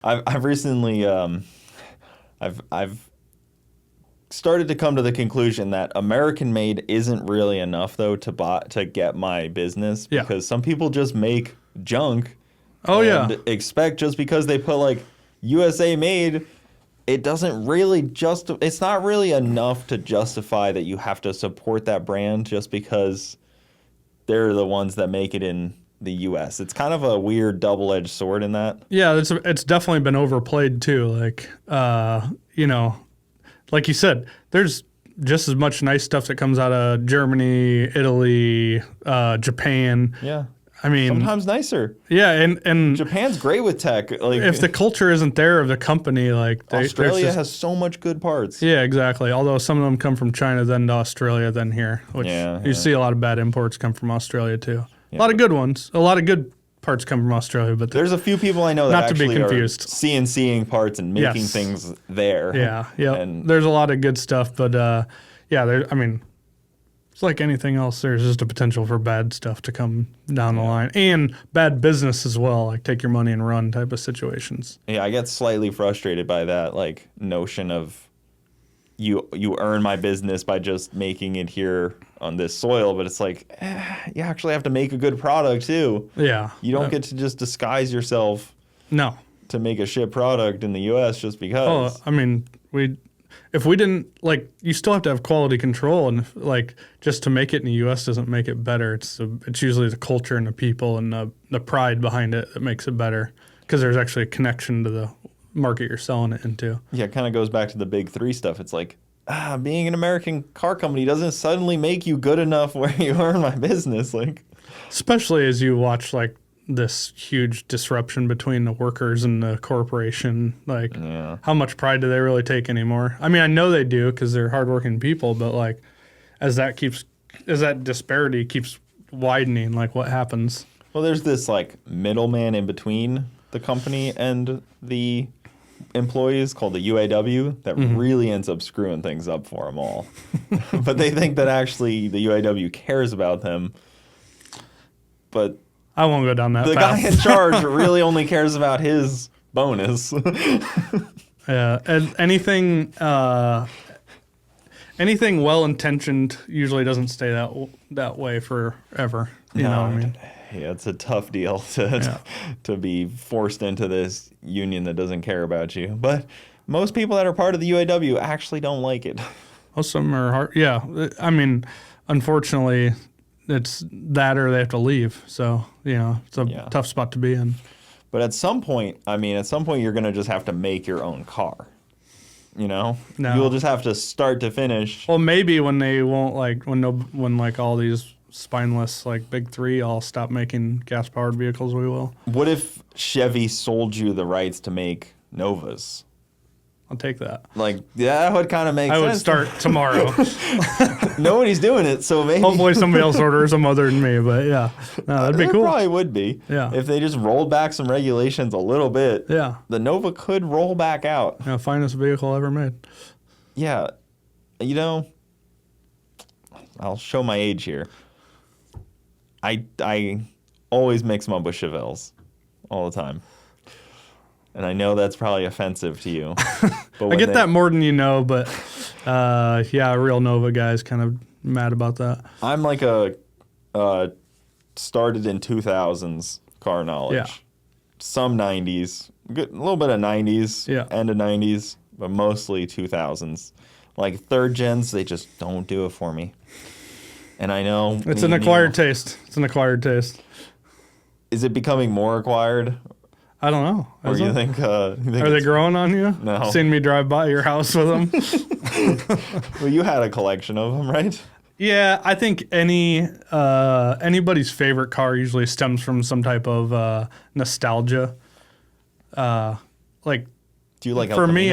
I've recently I've started to come to the conclusion that American made isn't really enough though to get my business, because some people just make junk. Oh yeah. Expect just because they put like USA made, it doesn't really it's not really enough to justify that you have to support that brand just because they're the ones that make it in the U.S. It's kind of a weird double-edged sword in that. Yeah, it's definitely been overplayed too. Like, like you said, there's just as much nice stuff that comes out of Germany, Italy, Japan. Yeah. I mean, sometimes nicer. Yeah, and Japan's great with tech. Like, if the culture isn't there of the company, like Australia has so much good parts. Yeah, exactly. Although some of them come from China, then to Australia, then here. Which you see a lot of bad imports come from Australia too. Yeah. A lot of good ones. A lot of good parts come from Australia, but there's a few people I know that not to be confused. Are CNCing parts and making things there. Yeah, yeah. And there's a lot of good stuff, but I mean, it's like anything else. There's just a potential for bad stuff to come down the line, and bad business as well, like take your money and run type of situations. Yeah, I get slightly frustrated by that like notion of you earn my business by just making it here on this soil, but it's like you actually have to make a good product too. Yeah, you don't get to just disguise yourself. No, to make a shit product in the U.S. just because. Oh, I mean, if we didn't, like, you still have to have quality control, and like just to make it in the U.S. doesn't make it better. It's usually the culture and the people and the pride behind it that makes it better, because there's actually a connection to the market you're selling it into. Yeah, it kind of goes back to the big three stuff. It's like, being an American car company doesn't suddenly make you good enough where you earn my business. Like, especially as you watch like this huge disruption between the workers and the corporation. Like, how much pride do they really take anymore? I mean, I know they do because they're hardworking people, but like, as that disparity keeps widening, like what happens? Well, there's this like middleman in between the company and the employees called the UAW that really ends up screwing things up for them all. But they think that actually the UAW cares about them. But I won't go down that path. The guy in charge really only cares about his bonus. Yeah, and anything well-intentioned usually doesn't stay that way forever. You know what I mean? Yeah, it's a tough deal to be forced into this union that doesn't care about you. But most people that are part of the UAW actually don't like it. Most of them are hard. Yeah, I mean, unfortunately, it's that or they have to leave. So, it's a tough spot to be in. But at some point, you're going to just have to make your own car. No. You'll just have to start to finish. Well, maybe when they won't when like all these spineless like big three all stop making gas-powered vehicles, we will. What if Chevy sold you the rights to make Novas? I'll take that. Like, that would kind of make sense. I would start tomorrow. Nobody's doing it, so maybe. Hopefully somebody else orders them other than me, but yeah. No, that'd be cool. It probably would be. Yeah. If they just rolled back some regulations a little bit. Yeah. The Nova could roll back out. Yeah, finest vehicle ever made. Yeah. I'll show my age here. I always mix them up with Chevelles all the time. And I know that's probably offensive to you. But I get that more than you know, but a real Nova guy is kind of mad about that. I'm like started in 2000s car knowledge. Yeah. Some 90s, a little bit of 90s, end of 90s, but mostly 2000s. Like third gens, they just don't do it for me. And I know it's an acquired taste. It's an acquired tast. Is it becoming more acquired? I don't know. Or you think are they growing on you? No. Seen me drive by your house with them? Well, you had a collection of them, right? Yeah, I think anybody's favorite car usually stems from some type of nostalgia. Like, do you like for me?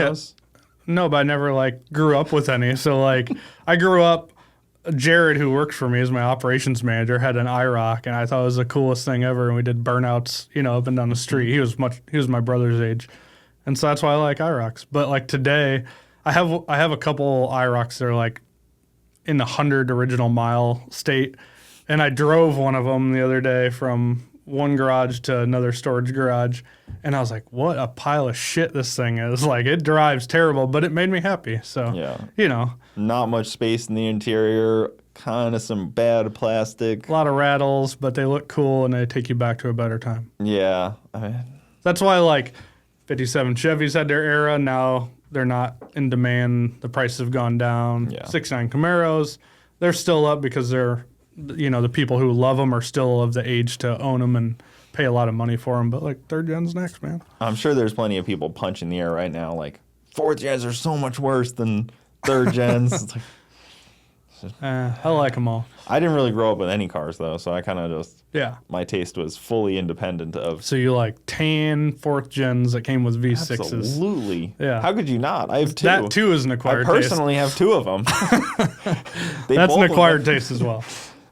No, but I never grew up with any. So I grew up. Jared, who works for me as my operations manager, had an IROC, and I thought it was the coolest thing ever. And we did burnouts, up and down the street. He was my brother's age, and so that's why I like IROCs. But today, I have a couple IROCs that are in the 100 original mile state, and I drove one of them the other day from one garage to another storage garage, and I was like, what a pile of shit this thing is. Like, it drives terrible, but it made me happy. So, you know. Not much space in the interior, kind of some bad plastic. A lot of rattles, but they look cool, and they take you back to a better time. Yeah. That's why, like, 57 Chevys had their era. Now they're not in demand. The prices have gone down. Yeah. 69 Camaros, they're still up because they're, you know, the people who love them are still of the age to own them and pay a lot of money for them. But, like, third gen's next, man. I'm sure there's plenty of people punching the air right now, like, fourth gens are so much worse than third gens. It's like, I like them all. I didn't really grow up with any cars, though, so I kind of just, my taste was fully independent of. So you like tan fourth gens that came with V6s. Absolutely. Yeah. How could you not? I have two. That, too, is an acquired taste. I personally have two of them. That's an acquired taste as well.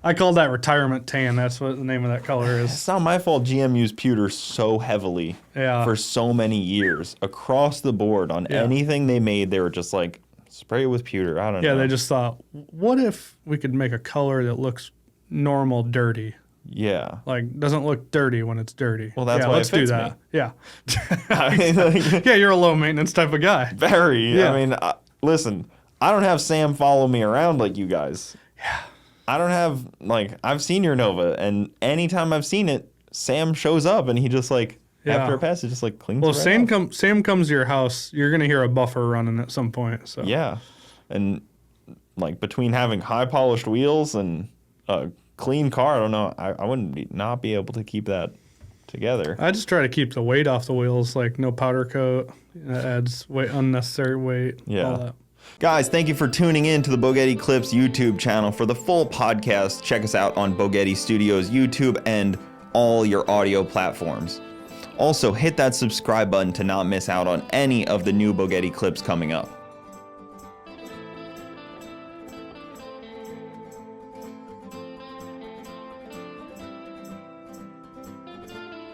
I call that retirement tan. That's what the name of that color is. It's not my fault GM used pewter so heavily for so many years. Across the board on anything they made, they were just like, spray it with pewter. I don't know. Yeah, they just thought, what if we could make a color that looks normal dirty? Yeah. Like, doesn't look dirty when it's dirty. Well, that's why let's it fits do that. me. Yeah. I mean, like, yeah, you're a low maintenance type of guy. Very. Yeah. I mean, listen, I don't have Sam follow me around like you guys. Yeah. I don't have, like, I've seen your Nova, and anytime I've seen it, Sam shows up, and he just, like, after a pass, it just, like, cleans it right up. Sam comes to your house, you're going to hear a buffer running at some point. So yeah. And, like, between having high-polished wheels and a clean car, I don't know, I wouldn't not be able to keep that together. I just try to keep the weight off the wheels, like no powder coat. That adds unnecessary weight. Yeah. All that. Guys, thank you for tuning in to the Bogetti Clips YouTube channel. For the full podcast, check us out on Bogetti Studios YouTube and all your audio platforms. Also, hit that subscribe button to not miss out on any of the new Bogetti clips coming up.